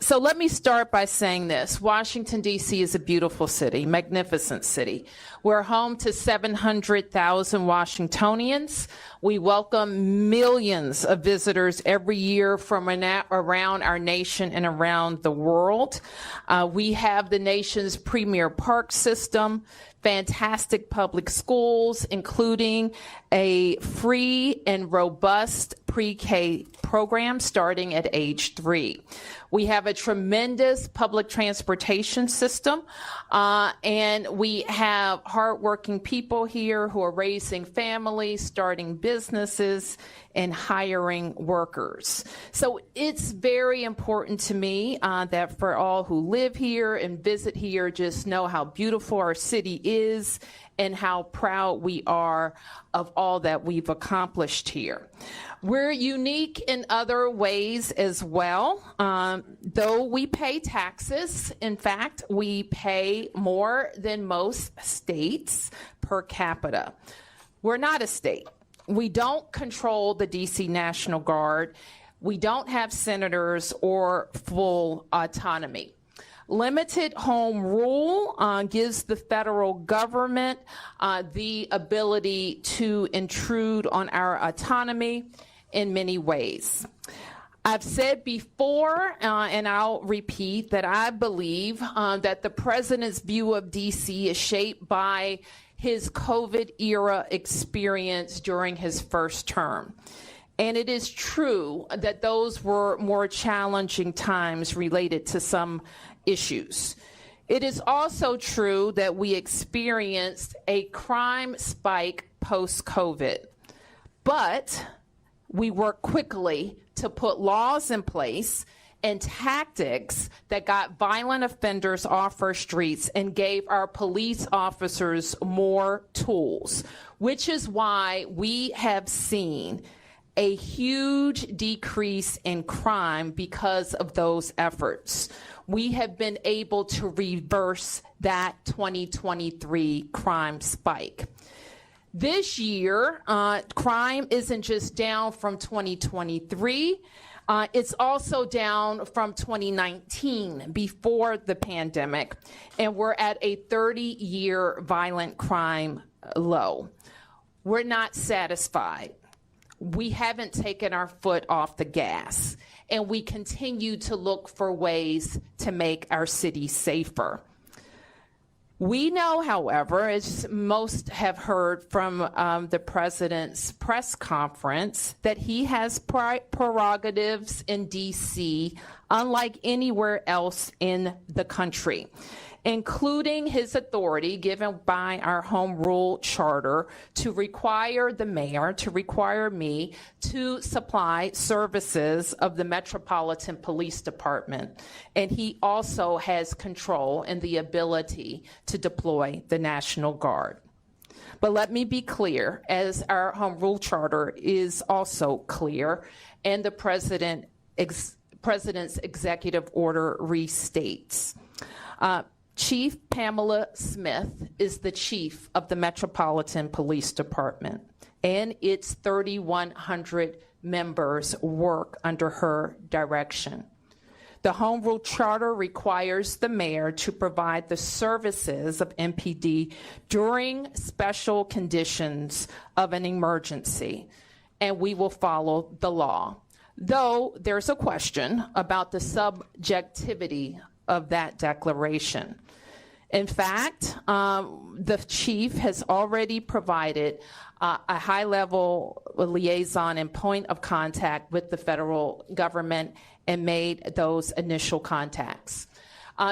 So let me start by saying this. Washington, D.C. is a beautiful city, magnificent city. We're home to 700,000 Washingtonians. We welcome millions of visitors every year from around our nation and around the world. We have the nation's premier park system, fantastic public schools, including a free and robust pre-K program starting at age 3. We have a tremendous public transportation system, and we have hardworking people here who are raising families, starting businesses, and hiring workers. So it's very important to me that for all who live here and visit here, just know how beautiful our city is and how proud we are of all that we've accomplished here. We're unique in other ways as well. Though we pay taxes, in fact, we pay more than most states per capita. We're not a state. We don't control the DC National Guard. We don't have senators or full autonomy. Limited home rule gives the federal government the ability to intrude on our autonomy in many ways. I've said before, and I'll repeat, that I believe that the president's view of DC is shaped by his COVID-era experience during his first term. And it is true that those were more challenging times related to some issues. It is also true that we experienced a crime spike post-COVID, but we worked quickly to put laws in place and tactics that got violent offenders off our streets and gave our police officers more tools, which is why we have seen a huge decrease in crime because of those efforts. We have been able to reverse that 2023 crime spike. This year, crime isn't just down from 2023, it's also down from 2019, before the pandemic, and we're at a 30-year violent crime low. We're not satisfied. We haven't taken our foot off the gas, and we continue to look for ways to make our city safer. We know, however, as most have heard from the president's press conference, that he has prerogatives in D.C. unlike anywhere else in the country, including his authority given by our home rule charter to require the mayor, to require me, to supply services of the Metropolitan Police Department. And he also has control and the ability to deploy the National Guard. But let me be clear, as our home rule charter is also clear, and the president's executive order restates. Chief Pamela Smith is the chief of the Metropolitan Police Department, and its 3,100 members work under her direction. The Home Rule Charter requires the mayor to provide the services of MPD during special conditions of an emergency, and we will follow the law. Though there's a question about the subjectivity of that declaration. In fact, the chief has already provided a high-level liaison and point of contact with the federal government and made those initial contacts.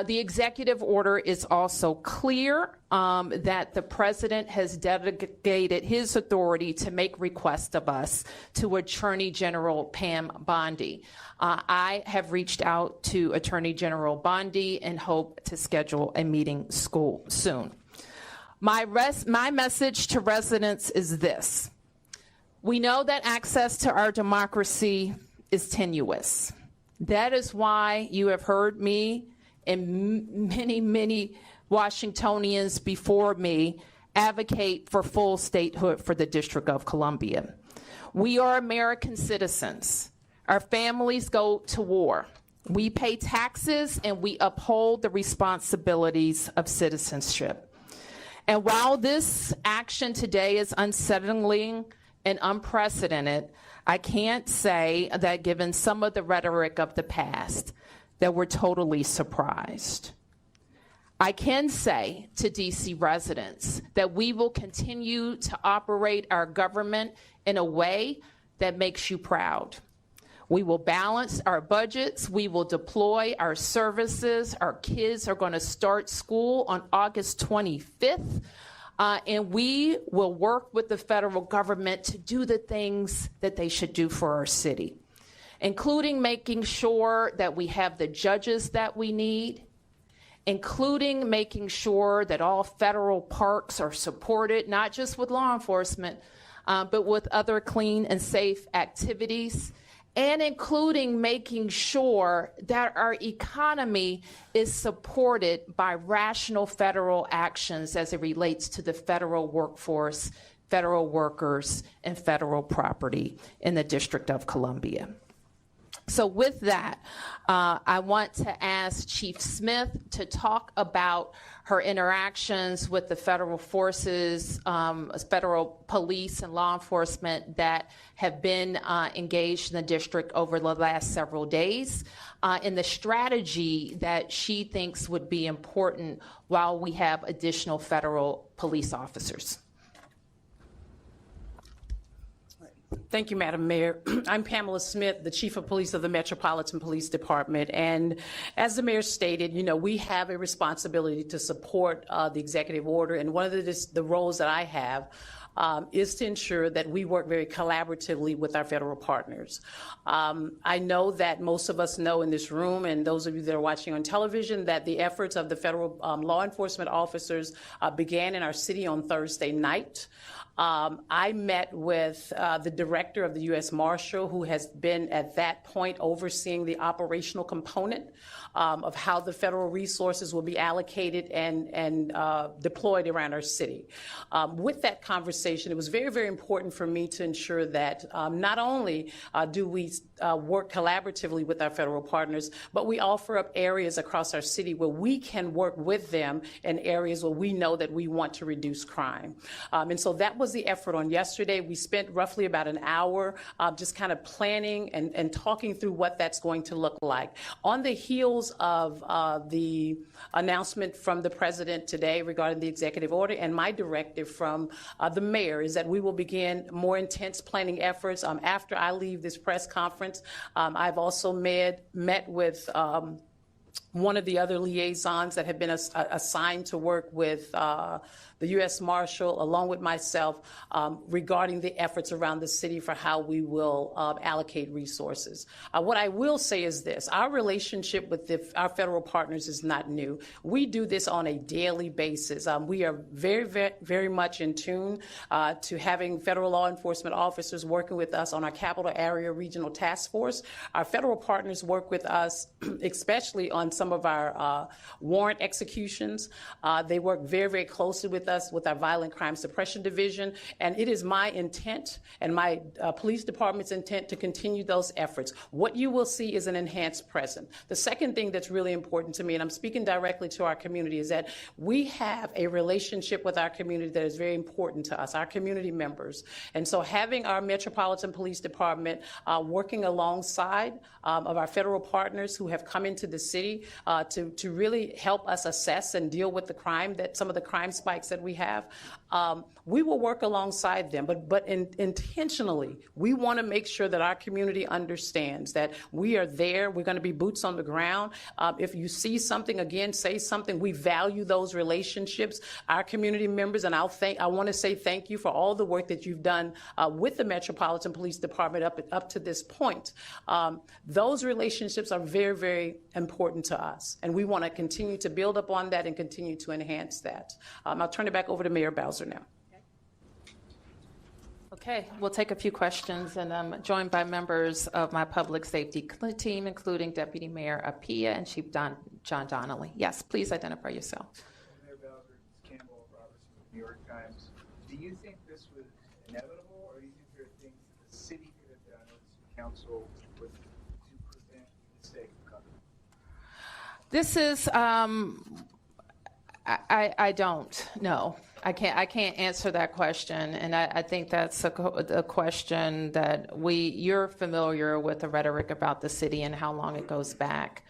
The executive order is also clear that the president has delegated his authority to make requests of us to Attorney General Pam Bondi. I have reached out to Attorney General Bondi and hope to schedule a meeting soon. My message to residents is this. We know that access to our democracy is tenuous. That is why you have heard me and many Washingtonians before me advocate for full statehood for the District of Columbia. We are American citizens. Our families go to war. We pay taxes and we uphold the responsibilities of citizenship. And while this action today is unsettling and unprecedented, I can't say that given some of the rhetoric of the past, that we're totally surprised. I can say to DC residents that we will continue to operate our government in a way that makes you proud. We will balance our budgets. We will deploy our services. Our kids are going to start school on August 25th. And we will work with the federal government to do the things that they should do for our city, including making sure that we have the judges that we need, including making sure that all federal parks are supported, not just with law enforcement, but with other clean and safe activities, and including making sure that our economy is supported by rational federal actions as it relates to the federal workforce, federal workers, and federal property in the District of Columbia. So with that, I want to ask Chief Smith to talk about her interactions with the federal forces, federal police and law enforcement that have been engaged in the district over the last several days, and the strategy that she thinks would be important while we have additional federal police officers. Thank you, Madam Mayor. I'm Pamela Smith, the Chief of Police of the Metropolitan Police Department. And as the Mayor stated, we have a responsibility to support the executive order. And one of the roles that I have is to ensure that we work very collaboratively with our federal partners. I know that most of us know in this room, and those of you that are watching on television, that the efforts of the federal law enforcement officers began in our city on Thursday night. I met with the director of the U.S. Marshal, who has been at that point overseeing the operational component of how the federal resources will be allocated and deployed around our city. With that conversation, it was very, very important for me to ensure that not only do we work collaboratively with our federal partners, but we offer up areas across our city where we can work with them in areas where we know that we want to reduce crime. And so that was the effort on yesterday. We spent roughly about an hour just kind of planning and talking through what that's going to look like. On the heels of the announcement from the president today regarding the executive order and my directive from the mayor is that we will begin more intense planning efforts after I leave this press conference. I've also met with one of the other liaisons that have been assigned to work with the U.S. Marshal, along with myself, regarding the efforts around the city for how we will allocate resources. What I will say is this: our relationship with our federal partners is not new. We do this on a daily basis. We are very, very, very much in tune to having federal law enforcement officers working with us on our Capital Area Regional Task Force. Our federal partners work with us, especially on some of our warrant executions. They work very, very closely with us with our Violent Crime Suppression Division, and it is my intent and my police department's intent to continue those efforts. What you will see is an enhanced presence. The second thing that's really important to me, and I'm speaking directly to our community, is that we have a relationship with our community that is very important to us, our community members. And so having our Metropolitan Police Department working alongside of our federal partners who have come into the city to really help us assess and deal with the crime, that some of the crime spikes that we have, we will work alongside them, but intentionally, we want to make sure that our community understands that we are there. We're going to be boots on the ground. If you see something, again, say something. We value those relationships. Our community members, and I want to say thank you for all the work that you've done with the Metropolitan Police Department up to this point. Those relationships are very, very important to us, and we want to continue to build upon that and continue to enhance that. I'll turn it back over to Mayor Bowser now. Okay, we'll take a few questions, and I'm joined by members of my public safety team, including Deputy Mayor Appiah and Chief John Donnelly. Yes, please identify yourself. Mayor Bowser, Campbell Robertson with New York Times. Do you think this was inevitable, or do you think there are things that the city could have done or the city council to prevent the mistake from coming? This is, I don't know. I can't answer that question, and I think that's a question that you're familiar with the rhetoric about the city and how long it goes back.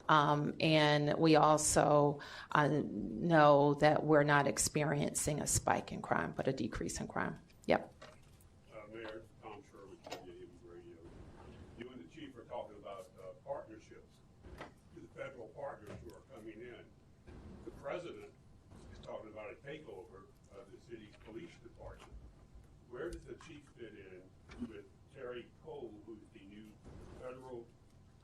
And we also know that we're not experiencing a spike in crime, but a decrease in crime. Yep. Mayor Tom Sherwood, News Radio. You and the chief are talking about partnerships with federal partners who are coming in. The president is talking about a takeover of the city's police department. Where does the chief fit in with Terry Cole, who's the new federal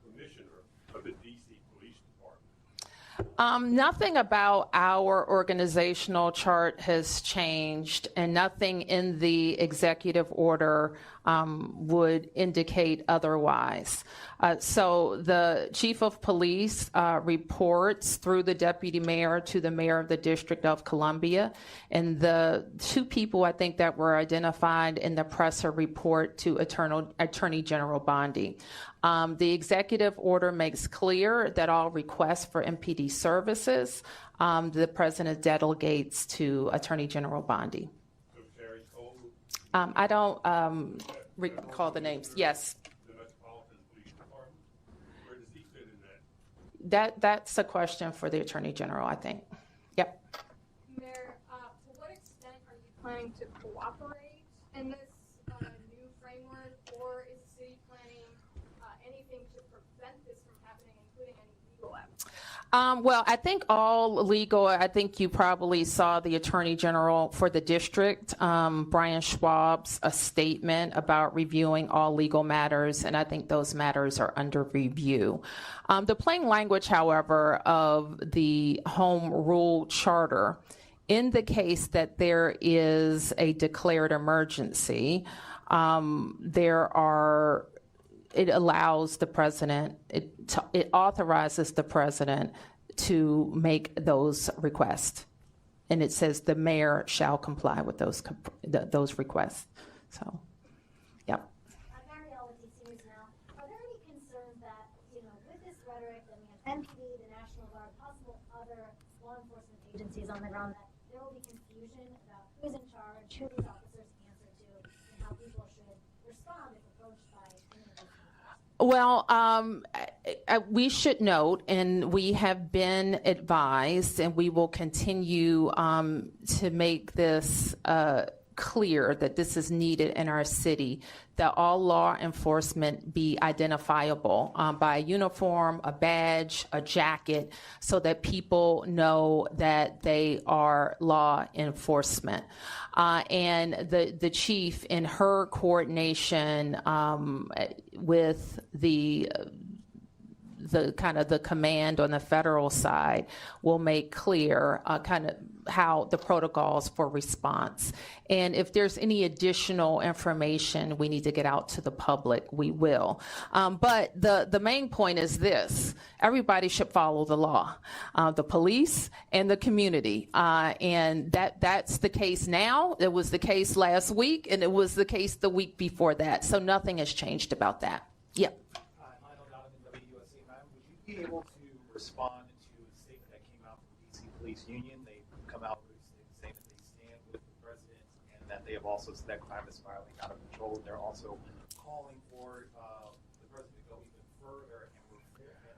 commissioner of the D.C. Police Department? Nothing about our organizational chart has changed, and nothing in the executive order would indicate otherwise. So the chief of police reports through the deputy mayor to the mayor of the District of Columbia, and the two people I think that were identified in the presser report to Attorney General Bondi. The executive order makes clear that all requests for MPD services, the president delegates to Attorney General Bondi. So Terry Cole? I don't recall the names. Yes. The Metropolitan Police Department? Where does he fit in that? That's a question for the Attorney General, I think. Yep. Mayor, to what extent are you planning to cooperate in this new framework, or is the city planning anything to prevent this from happening, including any legal action? Well, I think all legal, I think you probably saw the Attorney General for the district, Brian Schwab's a statement about reviewing all legal matters, and I think those matters are under review. The plain language, however, of the Home Rule Charter indicates that there is a declared emergency. It allows the president, it authorizes the president to make those requests. And it says the mayor shall comply with those requests. So, yeah. Marielle with DC News Now. Are there any concerns that, with this rhetoric that we have MPD, the National Guard, possible other law enforcement agencies on the ground, that there will be confusion about who's in charge, who these officers answer to, and how people should respond if approached by any of those people? Well, we should note, and we have been advised, and we will continue to make this clear that this is needed in our city, that all law enforcement be identifiable by a uniform, a badge, a jacket, so that people know that they are law enforcement. And the chief, in her coordination with the kind of the command on the federal side, will make clear kind of how the protocols for response. And if there's any additional information we need to get out to the public, we will. But the main point is this: everybody should follow the law, the police and the community. And that's the case now. It was the case last week, and it was the case the week before that. So nothing has changed about that. Yep. Would you be able to respond to a statement that came out from the DC Police Union? They've come out saying that they stand with the president and that they have also said that crime is spiraling out of control. They're also calling for the president to go even further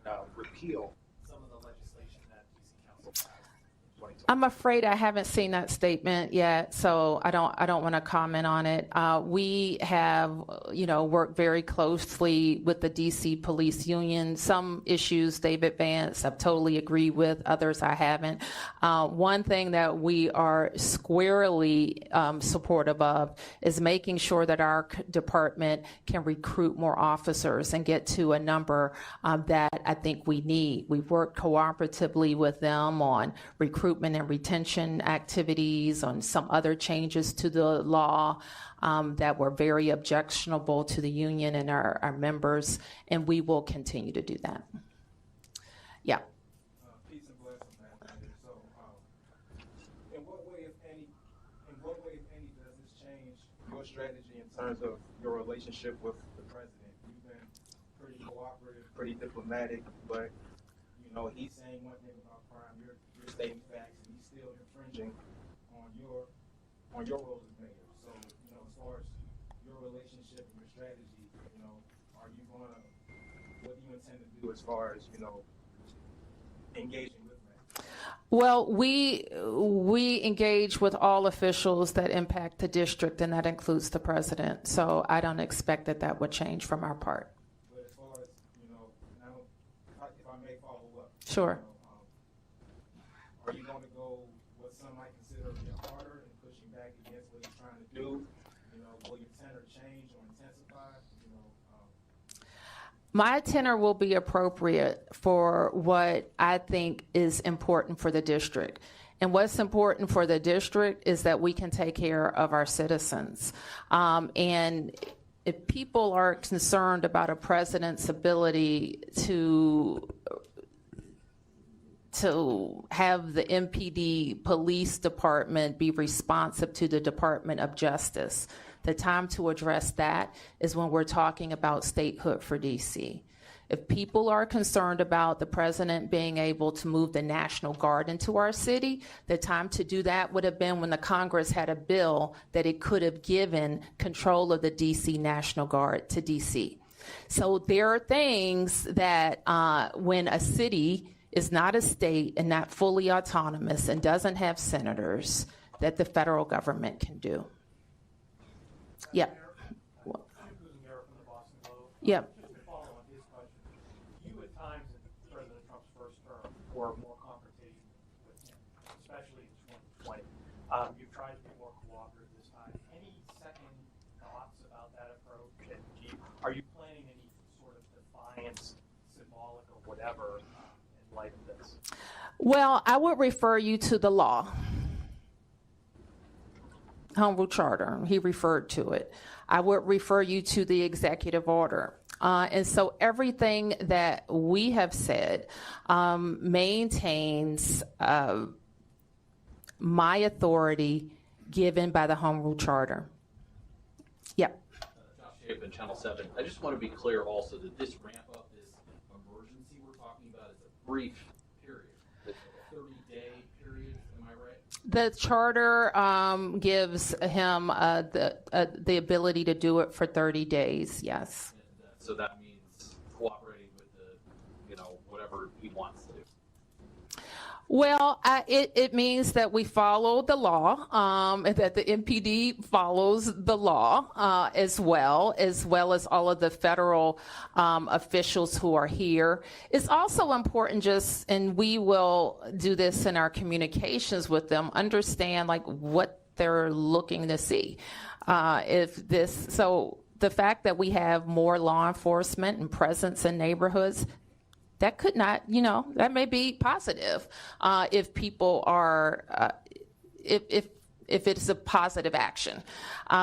and repeal some of the legislation that DC Council passed in 2020. I'm afraid I haven't seen that statement yet, so I don't want to comment on it. We have, worked very closely with the DC Police Union. Some issues they've advanced, I've totally agreed with. Others I haven't. One thing that we are squarely supportive of is making sure that our department can recruit more officers and get to a number that I think we need. We've worked cooperatively with them on recruitment and retention activities, on some other changes to the law that were very objectionable to the union and our members, and we will continue to do that. Yeah. Peace and blessings, man. So, in what way, if any, does this change your strategy in terms of your relationship with the president? You've been pretty cooperative, pretty diplomatic, but You know, he's saying one thing about crime, you're stating facts, and he's still infringing on your role as mayor. So, you know, as far as your relationship and your strategy, you know, what do you intend to do as far as, you know, engaging with me? Well, we engage with all officials that impact the district, and that includes the president. So I don't expect that would change from our part. But as far as, you know, if I may follow up. Sure. You know, are you going to go what some might consider a bit harder and pushing back against what he's trying to do? You know, will your tenor change or intensify? You know, My tenor will be appropriate for what I think is important for the district. And what's important for the district is that we can take care of our citizens. And if people are concerned about a president's ability to have the MPD police department be responsive to the Department of Justice, the time to address that is when we're talking about statehood for DC. If people are concerned about the president being able to move the National Guard into our city, the time to do that would have been when the Congress had a bill that it could have given control of the DC National Guard to DC. So there are things that when a city is not a state and not fully autonomous and doesn't have senators, that the federal government can do. Yep. Yep. Just to follow on his question, you at times in President Trump's first term were more confrontational with him, especially in 2020. You've tried to be more cooperative this time. Any second thoughts about that approach? And are you planning any sort of defiance, symbolic or whatever, in light of this? Well, I would refer you to the law. Home Rule Charter, he referred to it. I would refer you to the executive order. And so everything that we have said maintains my authority given by the Home Rule Charter. Yep. Josh Chapin, Channel 7. I just want to be clear also that this ramp up, this emergency we're talking about is a brief period. It's a 30-day period, am I right? The charter gives him the ability to do it for 30 days, yes. And, so that means cooperating with whatever he wants to do. Well, it means that we follow the law, and that the MPD follows the law as well as all of the federal officials who are here. It's also important and we will do this in our communications with them, understand like what they're looking to see. So the fact that we have more law enforcement and presence in neighborhoods, that could not, that may be positive if people are, if it's a positive action.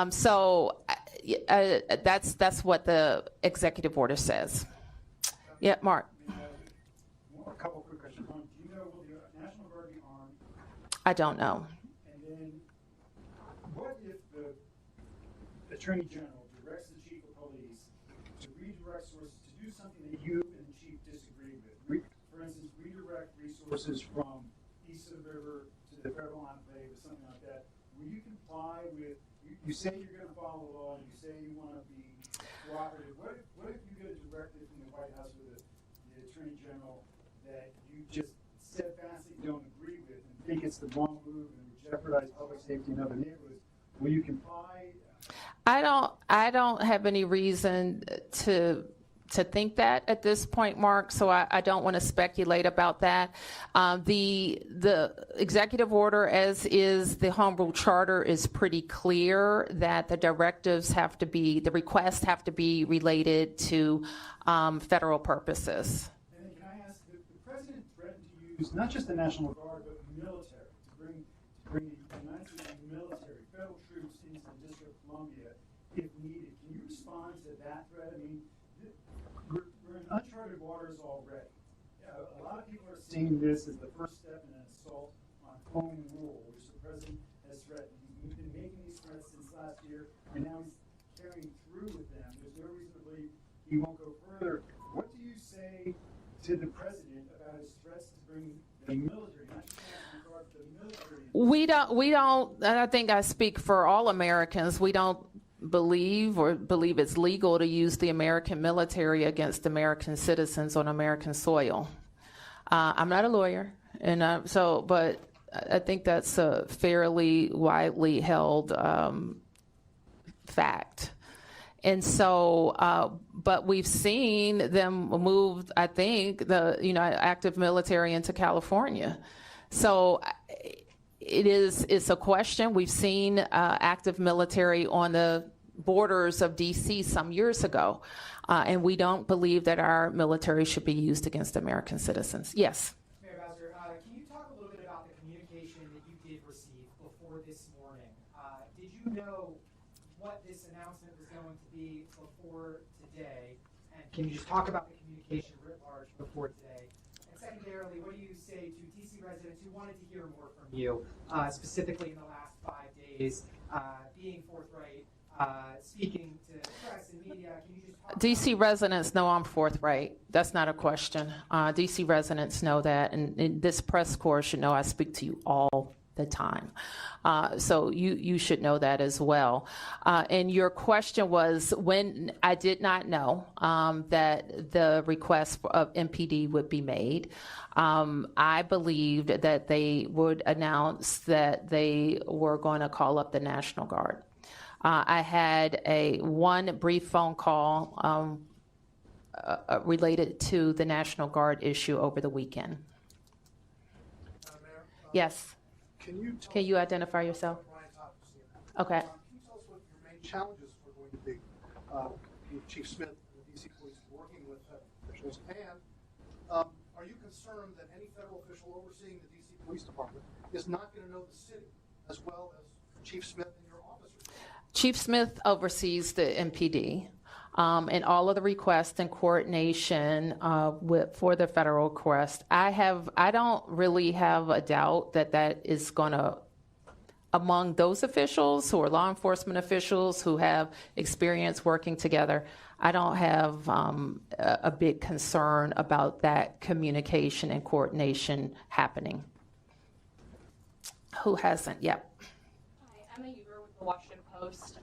So that's what the executive order says. Yeah, Mark. A couple quick questions. Do you know, will the National Guard be armed? I don't know. And then, what if the Attorney General directs the Chief of Police to redirect sources to do something that you and the Chief disagree with? For instance, redirect resources from east of the river to the federal enclave or something like that. Will you comply with, you say you're going to follow the law, and you say you want to be cooperative. What if you get a directive from the White House with the Attorney General that you just steadfastly don't agree with and think it's the wrong move and would jeopardize public safety in other neighborhoods? Will you comply? I don't have any reason to think that at this point, Mark, so I don't want to speculate about that. The executive order, as is the Home Rule Charter, is pretty clear that the directives the requests have to be related to federal purposes. And then can I ask, the president threatened to use not just the National Guard, but the military, to bring the United States military, federal troops into the District of Columbia if needed. Can you respond to that threat? I mean, we're in uncharted waters already. A lot of people are seeing this as the first step in an assault on home rule, which the president has threatened. He's been making these threats since last year, and now he's carrying through with them. There's no reason to believe he won't go further. What do you say to the president about his threat to bring the military, not just National Guard, but the military? We don't, and I think I speak for all Americans, we don't believe it's legal to use the American military against American citizens on American soil. I'm not a lawyer, and but I think that's a fairly widely held fact. And so, but we've seen them move, I think, active military into California. So it's a question. We've seen active military on the borders of D.C. some years ago, and we don't believe that our military should be used against American citizens. Yes? Mayor Bowser, can you talk a little bit about the communication that you did receive before this morning? Did you know what this announcement was going to be before today? And can you just talk about the communication writ large before today? And secondarily, what do you say to DC residents who wanted to hear more from you, specifically in the last 5 days, being forthright, speaking to press and media? Can you just talk DC residents know I'm forthright. That's not a question. DC residents know that, and this press corps should know I speak to you all the time. So you should know that as well. And your question was, when I did not know that the request of MPD would be made. I believed that they would announce that they were going to call up the National Guard. I had one brief phone call related to the National Guard issue over the weekend. Mayor, Yes. Can you identify yourself? Okay. Can you tell us what your main challenges are going to be? Chief Smith and the DC Police working with officials, and are you concerned that any federal official overseeing the DC Police Department is not going to know the city as well as Chief Smith and your officers? Chief Smith oversees the MPD, and all of the requests and coordination for the federal request. I don't really have a doubt that is going to, among those officials who are law enforcement officials who have experience working together, I don't have a big concern about that communication and coordination happening. Who hasn't? Yep. Hi, Emma Huber with the Washington Post.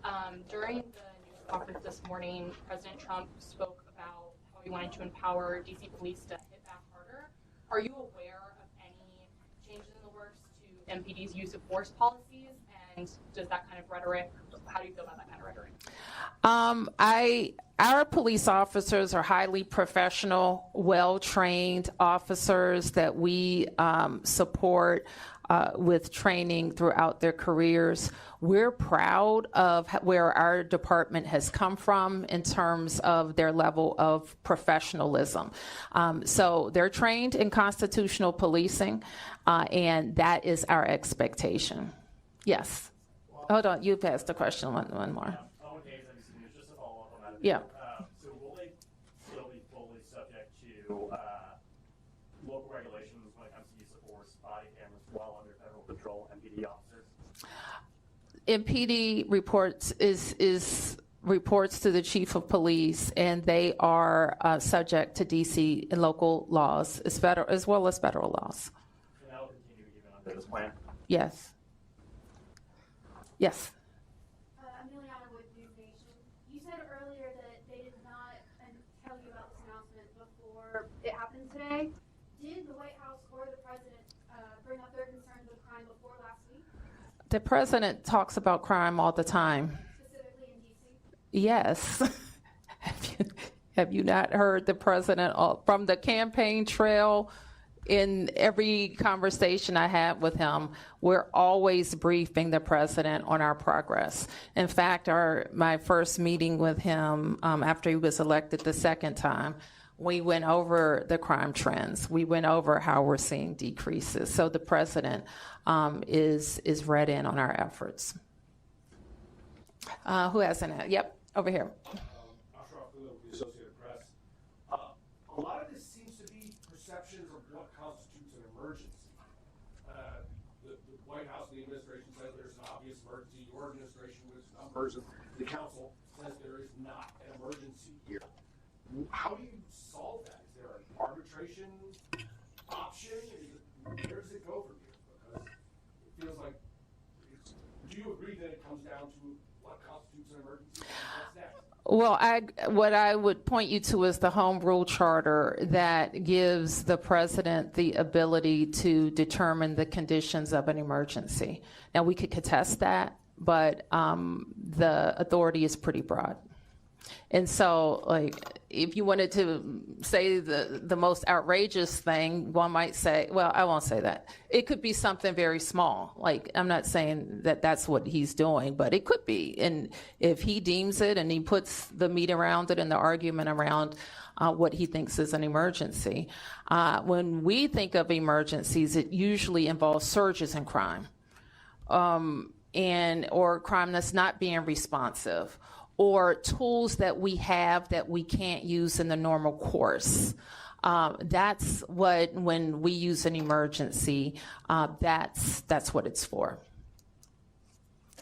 During the news conference this morning, President Trump spoke about how he wanted to empower DC police to hit back harder. Are you aware of any changes in the works to MPD's use of force policies? And does that kind of rhetoric, how do you feel about that kind of rhetoric? Our police officers are highly professional, well-trained officers that we support with training throughout their careers. We're proud of where our department has come from in terms of their level of professionalism. So they're trained in constitutional policing, and that is our expectation. Yes. Hold on, you passed the question one more. Just to follow up on that. Yeah. So will they still be fully subject to local regulations when it comes to use of force, body cameras while under federal control, MPD officers? MPD reports to the chief of police, and they are subject to DC and local laws as well as federal laws. And that will continue even under this plan? Yes. Yes. Emiliana with News Nation. You said earlier that they did not tell you about this announcement before it happened today. Did the White House or the president bring up their concerns with crime before last week? The president talks about crime all the time. Specifically in D.C.? Yes. Have you not heard the president from the campaign trail? In every conversation I had with him, we're always briefing the president on our progress. In fact, my first meeting with him after he was elected the second time, we went over the crime trends. We went over how we're seeing decreases. So the president is read in on our efforts. Who hasn't? Yep, over here. Associated Press. A lot of this seems to be perceptions of what constitutes an emergency. The White House and the administration says there's an obvious emergency. Your administration, which numbers, the council says there is not an emergency here. How do you solve that? Is there an arbitration option? Where does it go from here? Because it feels like, do you agree that it comes down to what constitutes an emergency? What's next? Well, what I would point you to is the Home Rule Charter that gives the president the ability to determine the conditions of an emergency. Now, we could contest that, but the authority is pretty broad. And so, like, if you wanted to say the most outrageous thing, one might say, well, I won't say that. It could be something very small. Like, I'm not saying that that's what he's doing, but it could be. And if he deems it and he puts the meat around it and the argument around what he thinks is an emergency. When we think of emergencies, it usually involves surges in crime or crime that's not being responsive, or tools that we have that we can't use in the normal course. That's what, when we use an emergency, that's what it's for.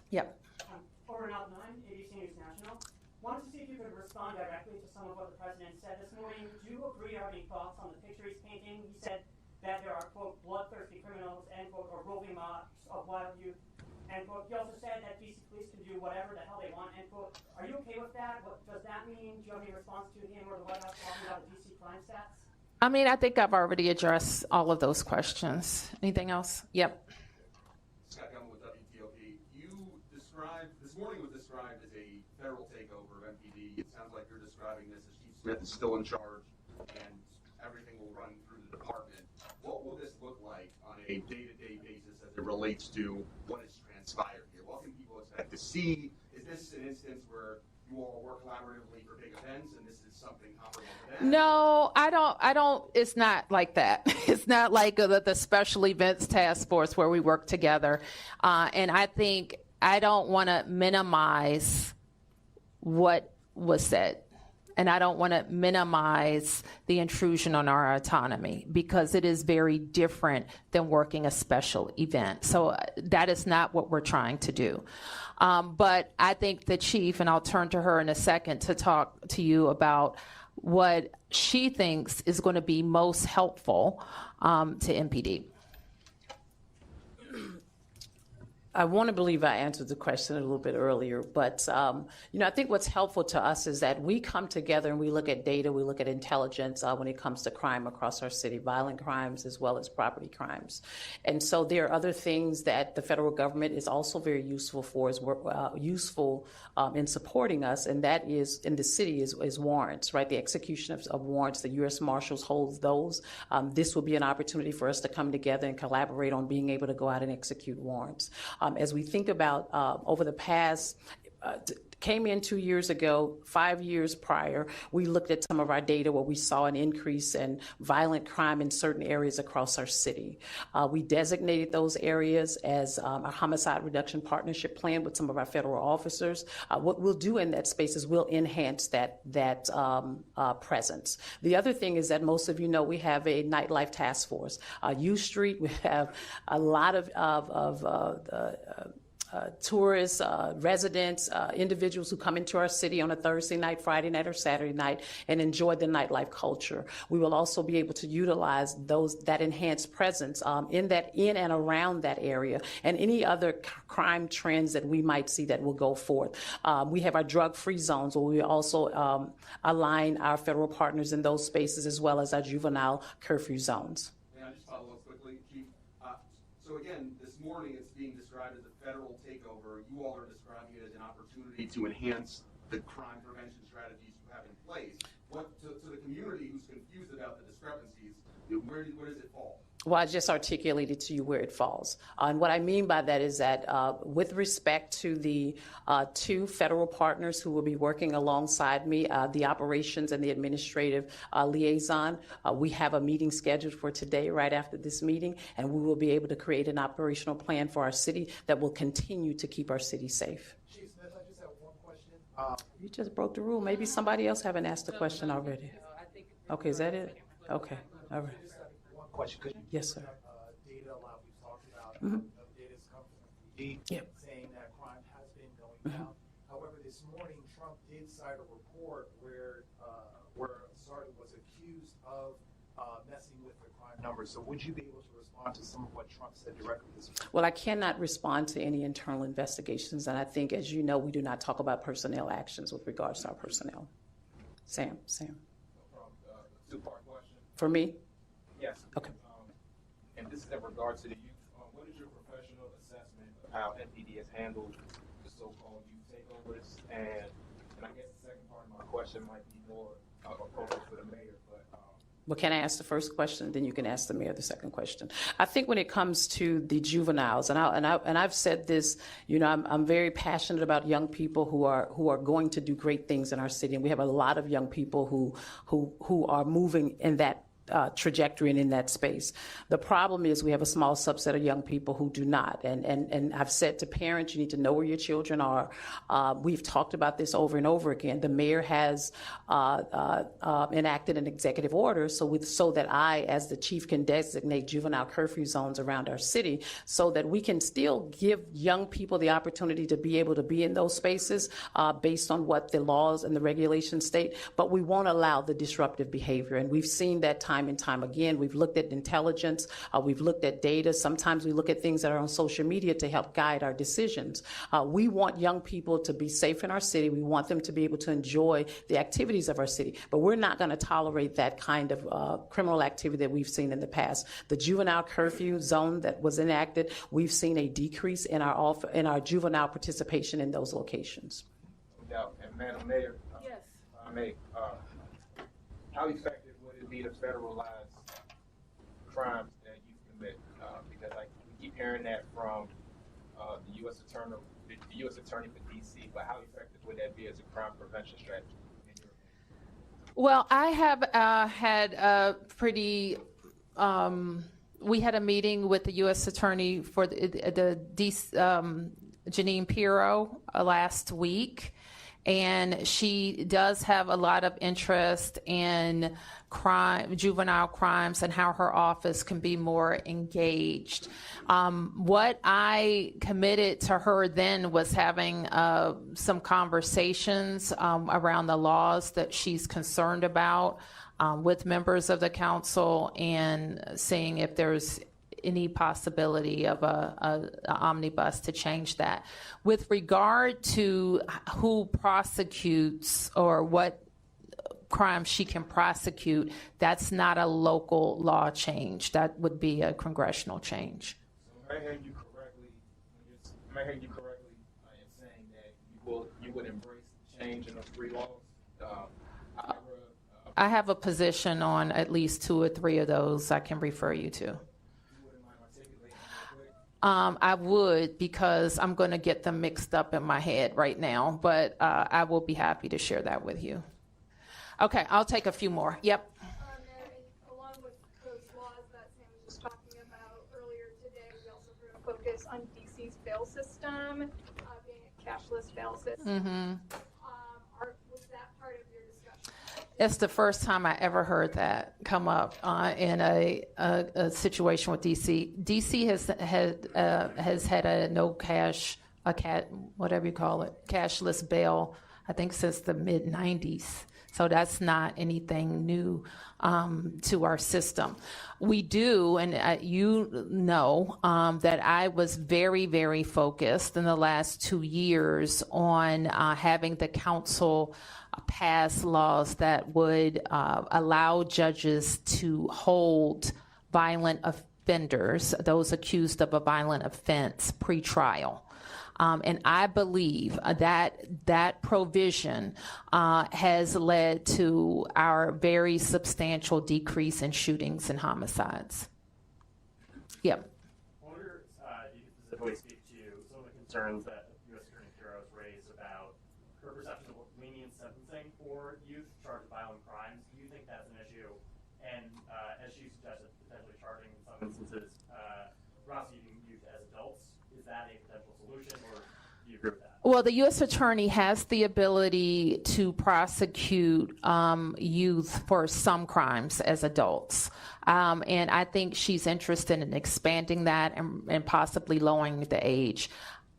Yep. Over and out 9, ABC News National. Wanted to see if you could respond directly to some of what the president said this morning. Do you agree or have any thoughts on the picture he's painting? He said that there are, quote, bloodthirsty criminals, end quote, or roving mobs of wild youth, end quote. He also said that DC police can do whatever the hell they want, end quote. Are you okay with that? What does that mean? Do you have any response to him or the White House talking about the DC crime stats? I mean, I think I've already addressed all of those questions. Anything else? Yep. Scott Gumman with WTOP. This morning was described as a federal takeover of MPD. It sounds like you're describing this as Chief Smith is still in charge and everything will run through the department. What will this look like on a day-to-day basis as it relates to what has transpired here? What can people expect to see? Is this an instance where you all work collaboratively for big events and this is something comparable to that? No, I don't, it's not like that. It's not like the Special Events Task Force where we work together. And I think I don't want to minimize what was said. And I don't want to minimize the intrusion on our autonomy because it is very different than working a special event. So that is not what we're trying to do. But I think the chief, and I'll turn to her in a second to talk to you about what she thinks is going to be most helpful to MPD. I want to believe I answered the question a little bit earlier, but I think what's helpful to us is that we come together and we look at data, we look at intelligence when it comes to crime across our city, violent crimes as well as property crimes. And so there are other things that the federal government is also very useful for, useful in supporting us, and that is in the city is warrants, right? The execution of warrants, the U.S. Marshals holds those. This will be an opportunity for us to come together and collaborate on being able to go out and execute warrants. As we think about over the past, came in 2 years ago, 5 years prior, we looked at some of our data where we saw an increase in violent crime in certain areas across our city. We designated those areas as a homicide reduction partnership plan with some of our federal officers. What we'll do in that space is we'll enhance that presence. The other thing is that most of you know we have a nightlife task force. U Street, we have a lot of tourists, residents, individuals who come into our city on a Thursday night, Friday night, or Saturday night and enjoy the nightlife culture. We will also be able to utilize that enhanced presence in and around that area and any other crime trends that we might see that will go forth. We have our drug-free zones where we also align our federal partners in those spaces as well as our juvenile curfew zones. May I just follow up quickly, Chief? So again, this morning it's being described as a federal takeover. You all are describing it as an opportunity to enhance the crime prevention strategies you have in place. To the community who's confused about the discrepancies, where does it fall? Well, I just articulated to you where it falls. And what I mean by that is that with respect to the 2 federal partners who will be working alongside me, the operations and the administrative liaison, we have a meeting scheduled for today right after this meeting, and we will be able to create an operational plan for our city that will continue to keep our city safe. Chief Smith, I just have one question. You just broke the rule. Maybe somebody else haven't asked the question already. Okay, is that it? Okay, all right. Question. Yes, sir. Data a lot we've talked about. Data's come from MPD saying that crime has been going down. However, this morning Trump did cite a report where a sergeant was accused of messing with the crime numbers. So would you be able to respond to some of what Trump said directly this morning? Well, I cannot respond to any internal investigations, and I think, as you know, we do not talk about personnel actions with regards to our personnel. Sam. No problem. Two-part question. For me? Yes. Okay. And this is in regards to the youth. What is your professional assessment of how NPD has handled the so-called youth takeovers? And I guess the second part of my question might be more appropriate for the mayor, but Well, can I ask the first question? Then you can ask the mayor the second question. I think when it comes to the juveniles, and I've said this, you know, I'm very passionate about young people who are going to do great things in our city, and we have a lot of young people who are moving in that trajectory and in that space. The problem is we have a small subset of young people who do not. And I've said to parents, you need to know where your children are. We've talked about this over and over again. The mayor has enacted an executive order so that I, as the chief, can designate juvenile curfew zones around our city so that we can still give young people the opportunity to be able to be in those spaces based on what the laws and the regulations state, but we won't allow the disruptive behavior. And we've seen that time and time again. We've looked at intelligence, we've looked at data. Sometimes we look at things that are on social media to help guide our decisions. We want young people to be safe in our city. We want them to be able to enjoy the activities of our city, but we're not going to tolerate that kind of criminal activity that we've seen in the past. The juvenile curfew zone that was enacted, we've seen a decrease in our juvenile participation in those locations. no doubt. And Madam Mayor, Yes. if I may, how effective would it be to federalize crimes that you commit? Because we keep hearing that from the U.S. Attorney, the U.S. Attorney for D.C., but how effective would that be as a crime prevention strategy? Well, I have had a pretty. We had a meeting with the U.S. Attorney for the Janine Pirro last week, and she does have a lot of interest in juvenile crimes and how her office can be more engaged. What I committed to her then was having some conversations around the laws that she's concerned about with members of the council and seeing if there's any possibility of a omnibus to change that. With regard to who prosecutes or what crimes she can prosecute, that's not a local law change. That would be a congressional change. So am I hearing you correctly? Am I hearing you correctly in saying that you would embrace change in those three laws? I have a position on at least 2 or 3 of those I can refer you to. I would, because I'm going to get them mixed up in my head right now, but I will be happy to share that with you. Okay, I'll take a few more. Yep. Mary, along with those laws that Sam was just talking about earlier today, we also heard a focus on DC's bail system, being a cashless bail system. Was that part of your discussion? It's the first time I ever heard that come up in a situation with DC. DC has had a no cash, whatever you call it, cashless bail, I think since the mid-90s. So that's not anything new to our system. We do, and you know, that I was very, very focused in the last 2 years on having the council pass laws that would allow judges to hold violent offenders, those accused of a violent offense, pre-trial. And I believe that provision has led to our very substantial decrease in shootings and homicides. Yep. I wonder if you could specifically speak to some of the concerns that U.S. Attorney Pirro has raised about her perception of lenient sentencing for youth charged with violent crimes. Do you think that's an issue? And as she suggested, potentially charging in some instances prosecuting youth as adults, is that a potential solution, or do you agree with that? Well, the U.S. Attorney has the ability to prosecute youth for some crimes as adults. And I think she's interested in expanding that and possibly lowering the age.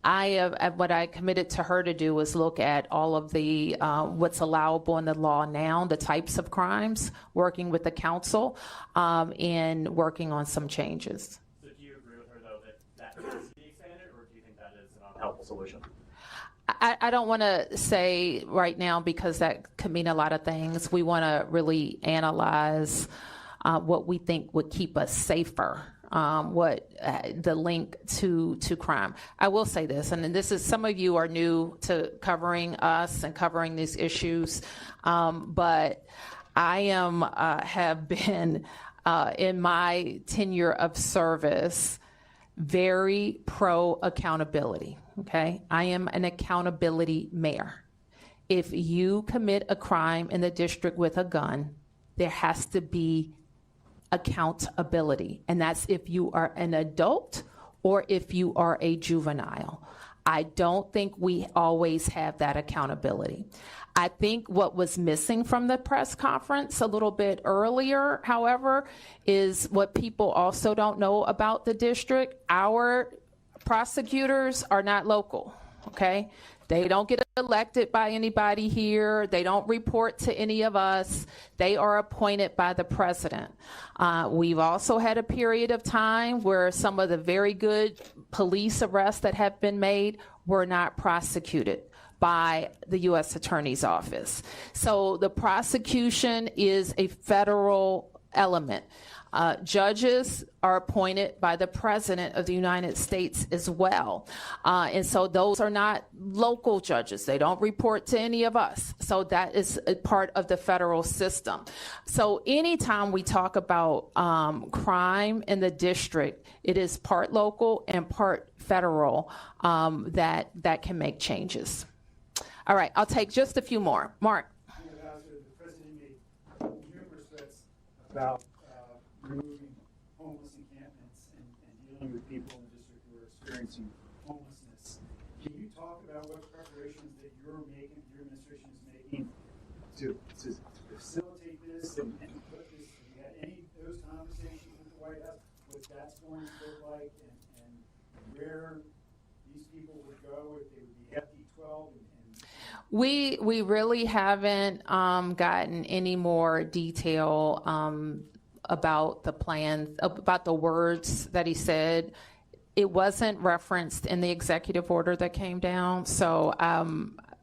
what I committed to her to do was look at all of the what's allowable in the law now, the types of crimes, working with the council, and working on some changes. So do you agree with her, though, that has to be expanded, or do you think that is an unhelpful solution? I don't want to say right now because that could mean a lot of things. We want to really analyze what we think would keep us safer, what the link to crime. I will say this, and this is, some of you are new to covering us and covering these issues, but I have been in my tenure of service very pro accountability. Okay, I am an accountability mayor. If you commit a crime in the district with a gun, there has to be accountability, and that's if you are an adult or if you are a juvenile. I don't think we always have that accountability. I think what was missing from the press conference a little bit earlier, however, is what people also don't know about the district. Our prosecutors are not local, okay? They don't get elected by anybody here. They don't report to any of us. They are appointed by the president. We've also had a period of time where some of the very good police arrests that have been made were not prosecuted by the U.S. Attorney's Office. So the prosecution is a federal element. Judges are appointed by the President of the United States as well. And so those are not local judges. They don't report to any of us. So that is a part of the federal system. So anytime we talk about crime in the district, it is part local and part federal that can make changes. All right, I'll take just a few more. Mark. The president made numerous threats about removing homeless encampments and dealing with people in the district who are experiencing homelessness. Can you talk about what preparations that your administration is making to facilitate this and put this? Have you had any of those conversations with the White House? What that's going to look like and where these people would go if they would be FD12 We really haven't gotten any more detail about the plan, about the words that he said. It wasn't referenced in the executive order that came down. So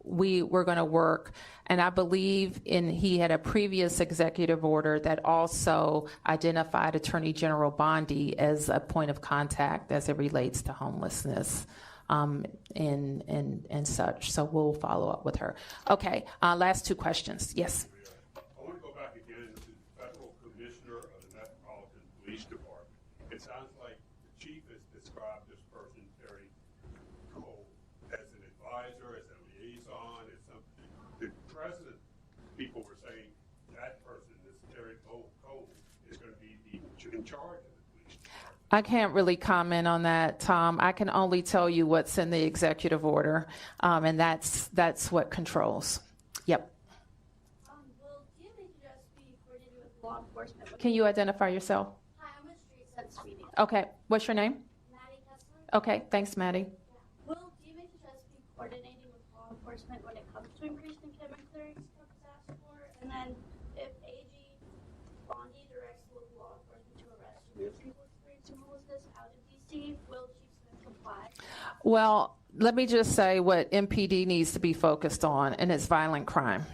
we're going to work. And I believe he had a previous executive order that also identified Attorney General Bondi as a point of contact as it relates to homelessness. And such. So we'll follow up with her. Okay, last two questions. Yes. I want to go back again to the Federal Commissioner of the Metropolitan Police Department. It sounds like the chief has described this person, Terry Cole, as an advisor, as a liaison, as something. The president, people were saying that person, this Terry Cole, is going to be in charge of it. I can't really comment on that, Tom. I can only tell you what's in the executive order, and that's what controls. Yep. Will DMA just be coordinating with law enforcement? Can you identify yourself? Hi, I'm a street sense reading. Okay. What's your name? Maddie Kessler. Okay. Thanks, Maddie. Yeah. Will DMA just be coordinating with law enforcement when it comes to increasing chemical clearance for disaster war? And then if AG Bondi directs local law enforcement to arrest people experiencing homelessness out of DC, will Chief Smith comply? Well, let me just say what MPD needs to be focused on, and it's violent crime.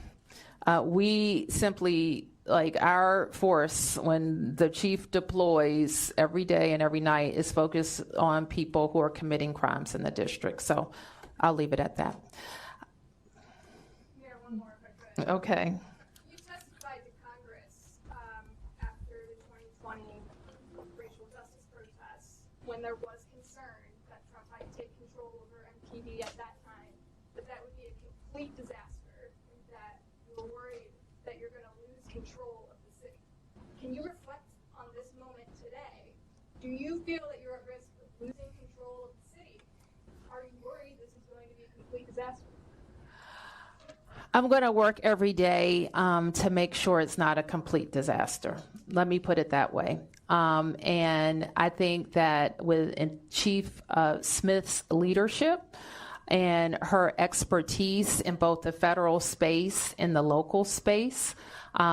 We simply, like our force, when the chief deploys every day and every night, is focused on people who are committing crimes in the district. So I'll leave it at that. Yeah, one more if I could. Okay. You testified to Congress after the 2020 racial justice protests when there was concern that Trump might take control over MPD at that time, but that would be a complete disaster, and that you were worried that you're going to lose control of the city. Can you reflect on this moment today? Do you feel that you're at risk of losing control of the city? Are you worried this is going to be a complete disaster? I'm going to work every day to make sure it's not a complete disaster. Let me put it that way. And I think that with Chief Smith's leadership and her expertise in both the federal space and the local space,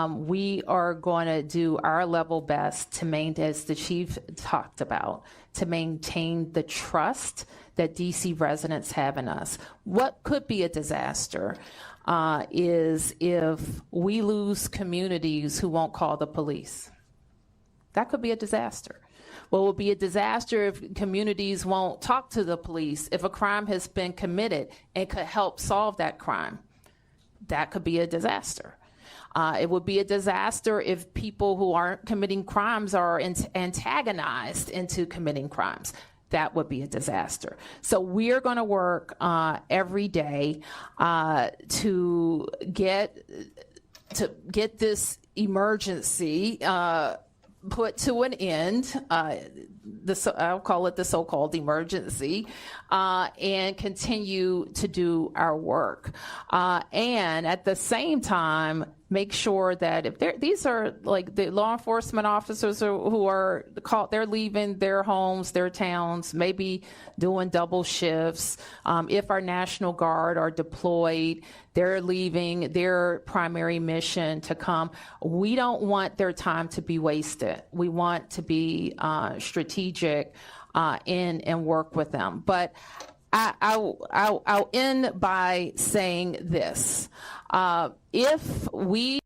we are going to do our level best to maintain, as the chief talked about, to maintain the trust that DC residents have in us. What could be a disaster is if we lose communities who won't call the police. That could be a disaster. Well, it would be a disaster if communities won't talk to the police if a crime has been committed and could help solve that crime. That could be a disaster. It would be a disaster if people who aren't committing crimes are antagonized into committing crimes. That would be a disaster. So we're going to work every day to get this emergency put to an end. I'll call it the so-called emergency, and continue to do our work. And at the same time, make sure that if these are like the law enforcement officers who are called, they're leaving their homes, their towns, maybe doing double shifts. If our National Guard are deployed, they're leaving their primary mission to come. We don't want their time to be wasted. We want to be strategic and work with them. But I'll end by saying this. If we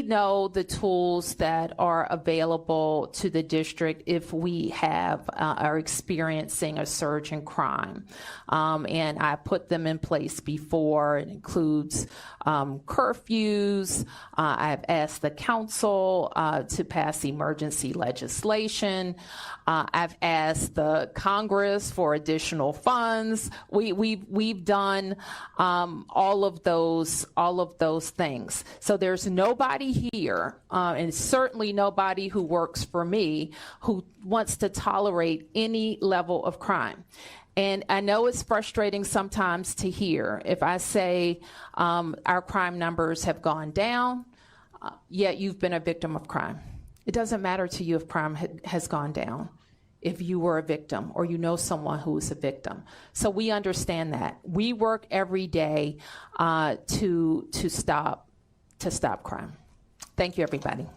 know the tools that are available to the district if we are experiencing a surge in crime. And I put them in place before. It includes curfews. I've asked the council to pass emergency legislation. I've asked the Congress for additional funds. We've done all of those things. So there's nobody here, and certainly nobody who works for me, who wants to tolerate any level of crime. And I know it's frustrating sometimes to hear if I say our crime numbers have gone down, yet you've been a victim of crime. It doesn't matter to you if crime has gone down, if you were a victim or you know someone who is a victim. So we understand that. We work every day to stop crime. Thank you, everybody.